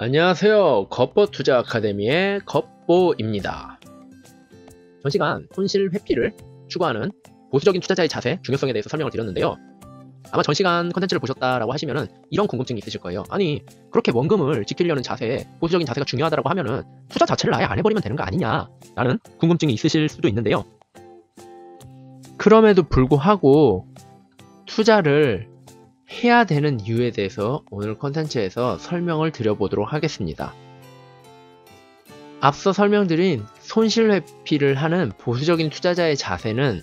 안녕하세요. 겉보투자 아카데미의 겉보입니다. 전시간 손실 회피를 추구하는 보수적인 투자자의 자세, 중요성에 대해서 설명을 드렸는데요. 아마 전시간 컨텐츠를 보셨다라고 하시면은 이런 궁금증이 있으실 거예요. 아니, 그렇게 원금을 지키려는 자세, 보수적인 자세가 중요하다라고 하면은 투자 자체를 아예 안 해버리면 되는 거 아니냐라는 궁금증이 있으실 수도 있는데요. 그럼에도 불구하고 투자를 해야 되는 이유에 대해서 오늘 컨텐츠에서 설명을 드려보도록 하겠습니다. 앞서 설명드린 손실 회피를 하는 보수적인 투자자의 자세는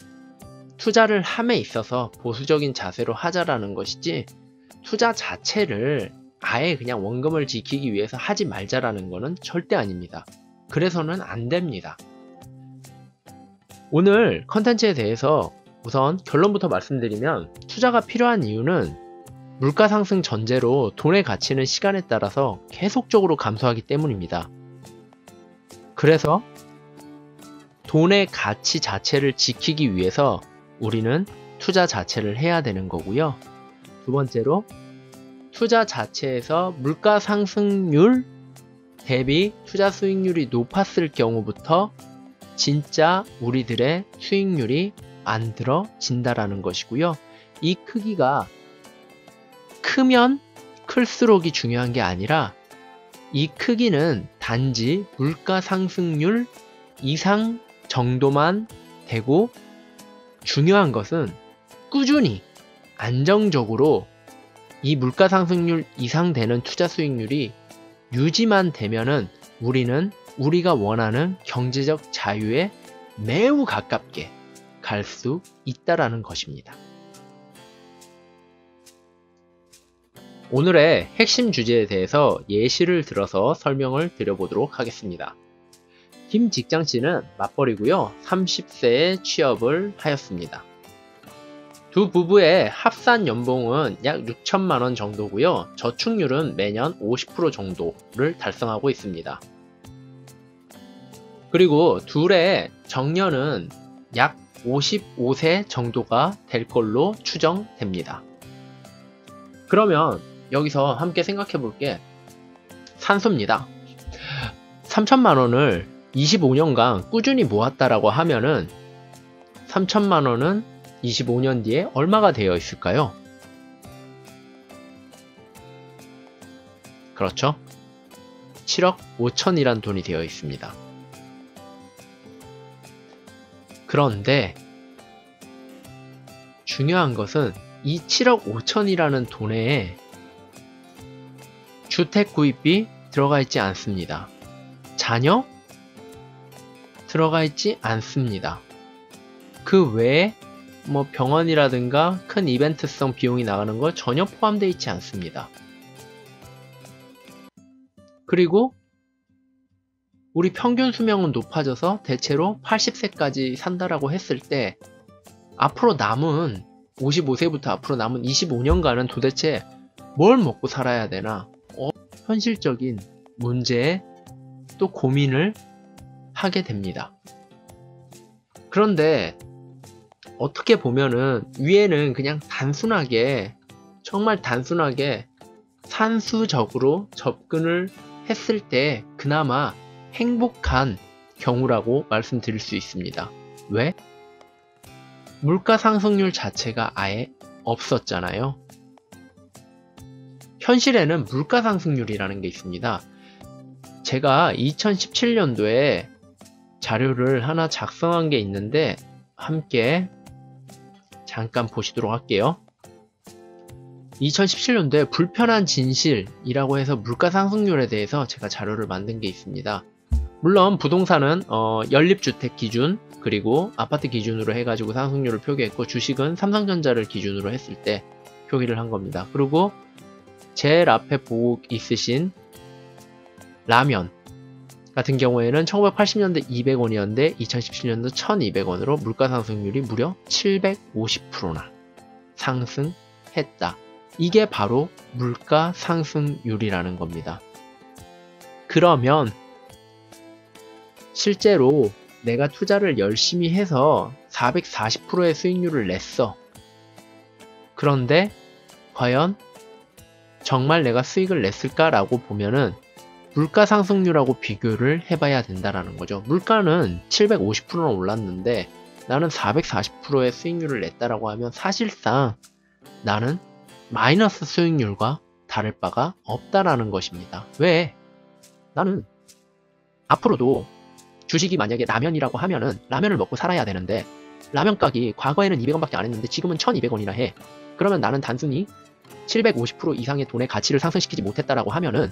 투자를 함에 있어서 보수적인 자세로 하자라는 것이지, 투자 자체를 아예 그냥 원금을 지키기 위해서 하지 말자라는 것은 절대 아닙니다. 그래서는 안 됩니다. 오늘 컨텐츠에 대해서 우선 결론부터 말씀드리면, 투자가 필요한 이유는 물가 상승 전제로 돈의 가치는 시간에 따라서 계속적으로 감소하기 때문입니다. 그래서 돈의 가치 자체를 지키기 위해서 우리는 투자 자체를 해야 되는 거고요. 두 번째로, 투자 자체에서 물가 상승률 대비 투자 수익률이 높았을 경우부터 진짜 우리들의 수익률이 만들어진다라는 것이고요. 이 크기가 크면 클수록이 중요한 게 아니라, 이 크기는 단지 물가 상승률 이상 정도만 되고, 중요한 것은 꾸준히 안정적으로 이 물가 상승률 이상 되는 투자 수익률이 유지만 되면은 우리는 우리가 원하는 경제적 자유에 매우 가깝게 갈 수 있다라는 것입니다. 오늘의 핵심 주제에 대해서 예시를 들어서 설명을 드려보도록 하겠습니다. 김 직장씨는 맞벌이고요. 30세에 취업을 하였습니다. 두 부부의 합산 연봉은 약 6천만원 정도고요. 저축률은 매년 50% 정도를 달성하고 있습니다. 그리고 둘의 정년은 약 55세 정도가 될 걸로 추정됩니다. 그러면 여기서 함께 생각해 볼 게 산수입니다. 3천만원을 25년간 꾸준히 모았다라고 하면은 3천만원은 25년 뒤에 얼마가 되어 있을까요? 그렇죠? 7억 5천이란 돈이 되어 있습니다. 그런데 중요한 것은 이 7억 5천이라는 돈에 주택 구입비 들어가 있지 않습니다. 자녀 들어가 있지 않습니다. 그 외에 병원이라든가 큰 이벤트성 비용이 나가는 거 전혀 포함되어 있지 않습니다. 그리고 우리 평균 수명은 높아져서 대체로 80세까지 산다라고 했을 때, 앞으로 남은 55세부터 앞으로 남은 25년간은 도대체 뭘 먹고 살아야 되나, 현실적인 문제에 또 고민을 하게 됩니다. 그런데 어떻게 보면은 위에는 그냥 단순하게, 정말 단순하게 산수적으로 접근을 했을 때 그나마 행복한 경우라고 말씀드릴 수 있습니다. 왜? 물가 상승률 자체가 아예 없었잖아요. 현실에는 물가 상승률이라는 게 있습니다. 제가 2017년도에 자료를 하나 작성한 게 있는데 함께 잠깐 보시도록 할게요. 2017년도에 불편한 진실이라고 해서 물가 상승률에 대해서 제가 자료를 만든 게 있습니다. 물론 부동산은 연립주택 기준, 그리고 아파트 기준으로 해가지고 상승률을 표기했고, 주식은 삼성전자를 기준으로 했을 때 표기를 한 겁니다. 그리고 제일 앞에 보고 있으신 라면 같은 경우에는 1980년대 200원이었는데 2017년도 1200원으로 물가 상승률이 무려 750%나 상승했다. 이게 바로 물가 상승률이라는 겁니다. 그러면 실제로 내가 투자를 열심히 해서 440%의 수익률을 냈어. 그런데 과연 정말 내가 수익을 냈을까라고 보면은 물가 상승률하고 비교를 해봐야 된다라는 거죠. 물가는 750%나 올랐는데 나는 440%의 수익률을 냈다라고 하면 사실상 나는 마이너스 수익률과 다를 바가 없다라는 것입니다. 왜? 나는 앞으로도 주식이 만약에 라면이라고 하면은 라면을 먹고 살아야 되는데 라면 가격이 과거에는 200원밖에 안 했는데 지금은 1200원이나 해. 그러면 나는 단순히 750% 이상의 돈의 가치를 상승시키지 못했다라고 하면은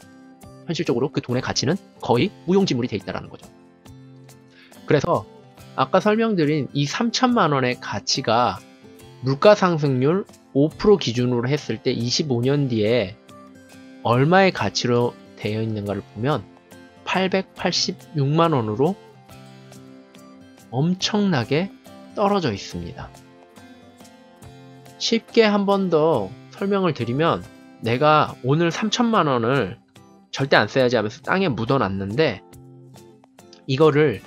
현실적으로 그 돈의 가치는 거의 무용지물이 돼 있다라는 거죠. 그래서 아까 설명드린 이 3천만 원의 가치가 물가 상승률 5% 기준으로 했을 때 25년 뒤에 얼마의 가치로 되어 있는가를 보면 886만 원으로 엄청나게 떨어져 있습니다. 쉽게 한 번 더 설명을 드리면 내가 오늘 3천만 원을 절대 안 써야지 하면서 땅에 묻어놨는데 이거를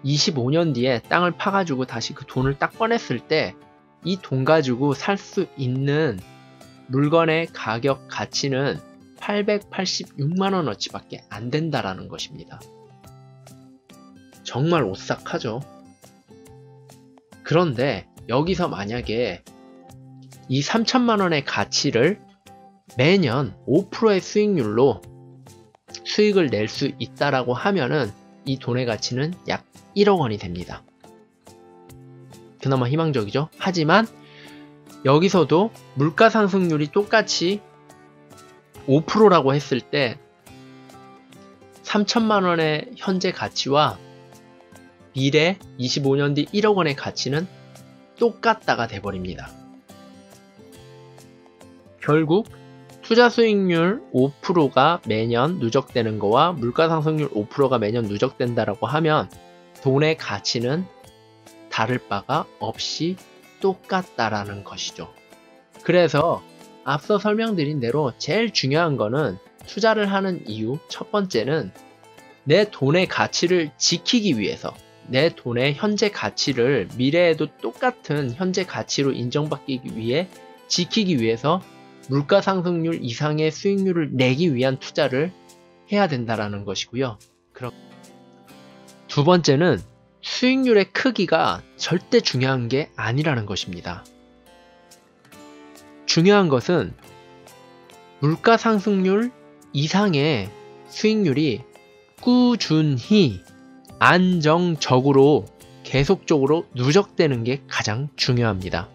25년 뒤에 땅을 파가지고 다시 그 돈을 딱 꺼냈을 때 이 돈 가지고 살 수 있는 물건의 가격 가치는 886만원어치밖에 안 된다라는 것입니다. 정말 오싹하죠. 그런데 여기서 만약에 이 3천만원의 가치를 매년 5%의 수익률로 수익을 낼 수 있다라고 하면은 이 돈의 가치는 약 1억 원이 됩니다. 그나마 희망적이죠. 하지만 여기서도 물가 상승률이 똑같이 5%라고 했을 때 3천만 원의 현재 가치와 미래 25년 뒤 1억 원의 가치는 똑같다가 돼버립니다. 결국 투자 수익률 5%가 매년 누적되는 거와 물가 상승률 5%가 매년 누적된다라고 하면 돈의 가치는 다를 바가 없이 똑같다라는 것이죠. 그래서 앞서 설명드린 대로 제일 중요한 거는 투자를 하는 이유 첫 번째는 내 돈의 가치를 지키기 위해서 내 돈의 현재 가치를 미래에도 똑같은 현재 가치로 인정받기 위해 지키기 위해서 물가 상승률 이상의 수익률을 내기 위한 투자를 해야 된다라는 것이고요. 그럼 두 번째는 수익률의 크기가 절대 중요한 게 아니라는 것입니다. 중요한 것은 물가 상승률 이상의 수익률이 꾸준히 안정적으로 계속적으로 누적되는 게 가장 중요합니다.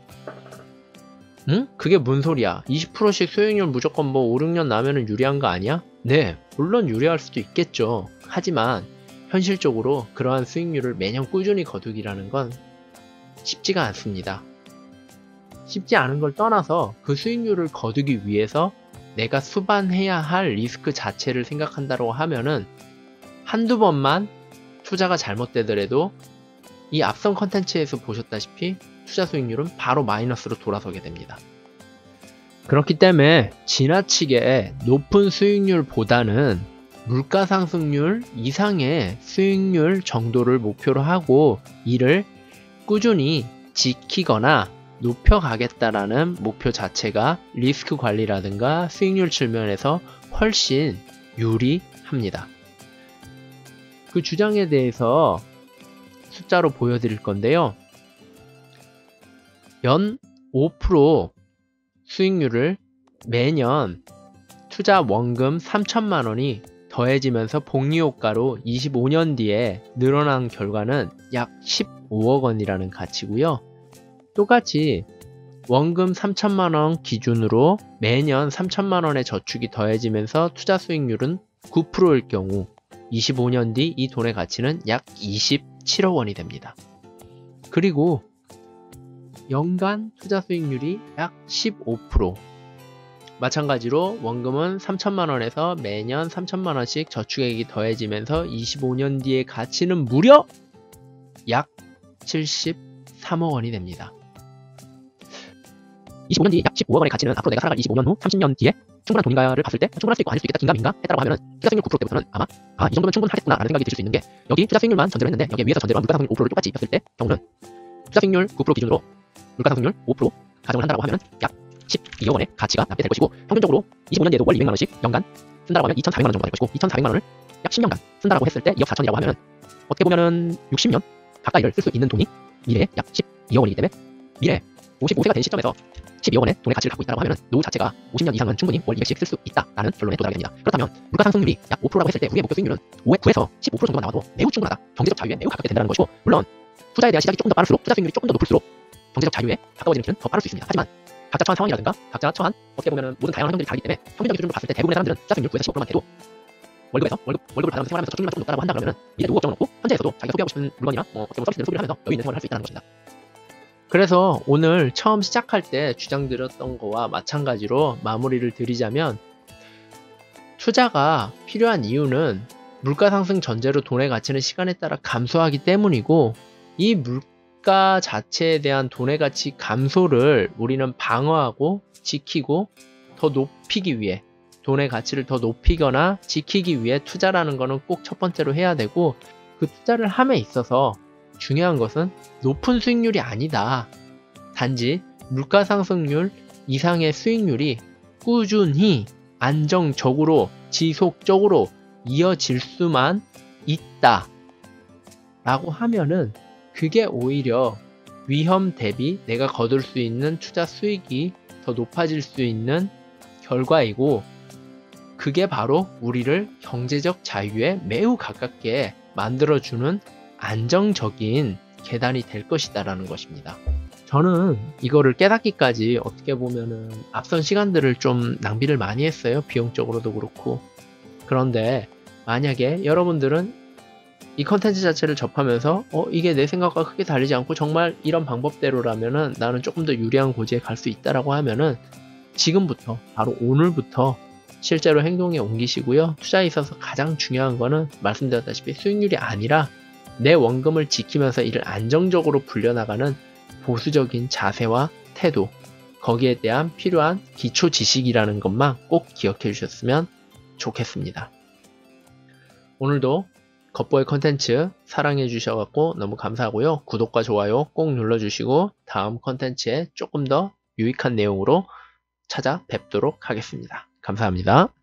응? 그게 뭔 소리야? 20%씩 수익률 무조건 뭐 5, 6년 나면은 유리한 거 아니야? 네, 물론 유리할 수도 있겠죠. 하지만 현실적으로 그러한 수익률을 매년 꾸준히 거두기라는 건 쉽지가 않습니다. 쉽지 않은 걸 떠나서 그 수익률을 거두기 위해서 내가 수반해야 할 리스크 자체를 생각한다고 하면은 한두 번만 투자가 잘못되더라도 이 앞선 컨텐츠에서 보셨다시피 투자 수익률은 바로 마이너스로 돌아서게 됩니다. 그렇기 때문에 지나치게 높은 수익률보다는 물가 상승률 이상의 수익률 정도를 목표로 하고 이를 꾸준히 지키거나 높여가겠다라는 목표 자체가 리스크 관리라든가 수익률 측면에서 훨씬 유리합니다. 그 주장에 대해서 숫자로 보여드릴 건데요. 연 5% 수익률을 매년 투자 원금 3천만 원이 더해지면서 복리효과로 25년 뒤에 늘어난 결과는 약 15억 원이라는 가치고요. 똑같이 원금 3천만 원 기준으로 매년 3천만 원의 저축이 더해지면서 투자 수익률은 9%일 경우 25년 뒤 이 돈의 가치는 약 27억 원이 됩니다. 그리고 연간 투자 수익률이 약 15%. 마찬가지로 원금은 3천만 원에서 매년 3천만 원씩 저축액이 더해지면서 25년 뒤의 가치는 무려 약 73억 원이 됩니다. 25년 뒤 약 15억 원의 가치는 앞으로 내가 살아갈 25년 후 30년 뒤에 충분한 돈인가를 봤을 때 충분할 수 있고 아닐 수 있겠다 긴가민가 했다고 하면은 투자 수익률 9% 때부터는 아마 이 정도면 충분하겠구나 라는 생각이 드실 수 있는 게 여기 투자 수익률만 전제로 했는데 여기 위에서 전제로 물가 상승률 5%를 똑같이 입혔을 때 경우는 투자 수익률 9% 기준으로 물가 상승률 5% 가정을 한다고 하면은 약 12억 원의 가치가 납부될 것이고 평균적으로 25년 뒤에도 월 200만 원씩 연간 쓴다라고 하면 2,400만 원 정도 될 것이고 2,400만 원을 약 10년간 쓴다라고 했을 때 2억 4천이라고 하면 어떻게 보면은 60년 가까이를 쓸 수 있는 돈이 미래에 약 12억 원이기 때문에 미래 55세가 된 시점에서 12억 원의 돈의 가치를 갖고 있다고 하면 노후 자체가 50년 이상은 충분히 월 200씩 쓸 수 있다라는 결론에 도달하게 됩니다. 그렇다면 물가 상승률이 약 5%라고 했을 때 우리의 목표 수익률은 9에서 15% 정도가 나와도 매우 충분하다. 경제적 자유에 매우 가깝게 된다는 것이고, 물론 투자에 대한 시작이 조금 더 빠를수록 투자 수익률이 조금 더 높을수록 경제적 자유에 가까워지는 길은 더 빠를 수 있습니다. 하지만 각자 처한 상황이라든가 각자 처한 어떻게 보면 모든 다양한 환경들이 다르기 때문에 평균적인 기준으로 봤을 때 대부분의 사람들은 투자 수익률 9에서 15%만 돼도 월급을 받으면서 생활하면서 저축률만 조금 높다라고 한다 그러면 미래 노후 걱정은 없고 현재에서도 자기가 소비하고 싶은 물건이나 어떻게 보면 서비스를 소비를 하면서 여유 있는 생활을 할 수 있다는 것입니다. 그래서 오늘 처음 시작할 때 주장드렸던 거와 마찬가지로 마무리를 드리자면, 투자가 필요한 이유는 물가 상승 전제로 돈의 가치는 시간에 따라 감소하기 때문이고, 이 물가 자체에 대한 돈의 가치 감소를 우리는 방어하고 지키고 더 높이기 위해, 돈의 가치를 더 높이거나 지키기 위해 투자라는 거는 꼭 첫 번째로 해야 되고, 그 투자를 함에 있어서 중요한 것은 높은 수익률이 아니다. 단지 물가 상승률 이상의 수익률이 꾸준히 안정적으로 지속적으로 이어질 수만 있다 라고 하면은 그게 오히려 위험 대비 내가 거둘 수 있는 투자 수익이 더 높아질 수 있는 결과이고, 그게 바로 우리를 경제적 자유에 매우 가깝게 만들어주는 안정적인 계단이 될 것이다 라는 것입니다. 저는 이거를 깨닫기까지 어떻게 보면은 앞선 시간들을 좀 낭비를 많이 했어요. 비용적으로도 그렇고. 그런데 만약에 여러분들은 이 컨텐츠 자체를 접하면서 이게 내 생각과 크게 다르지 않고 정말 이런 방법대로라면은 나는 조금 더 유리한 고지에 갈 수 있다라고 하면은 지금부터, 바로 오늘부터 실제로 행동에 옮기시고요. 투자에 있어서 가장 중요한 거는 말씀드렸다시피 수익률이 아니라 내 원금을 지키면서 이를 안정적으로 불려나가는 보수적인 자세와 태도, 거기에 대한 필요한 기초 지식이라는 것만 꼭 기억해 주셨으면 좋겠습니다. 오늘도 겉보의 컨텐츠 사랑해 주셔서 너무 감사하고요. 구독과 좋아요 꼭 눌러주시고 다음 컨텐츠에 조금 더 유익한 내용으로 찾아뵙도록 하겠습니다. 감사합니다.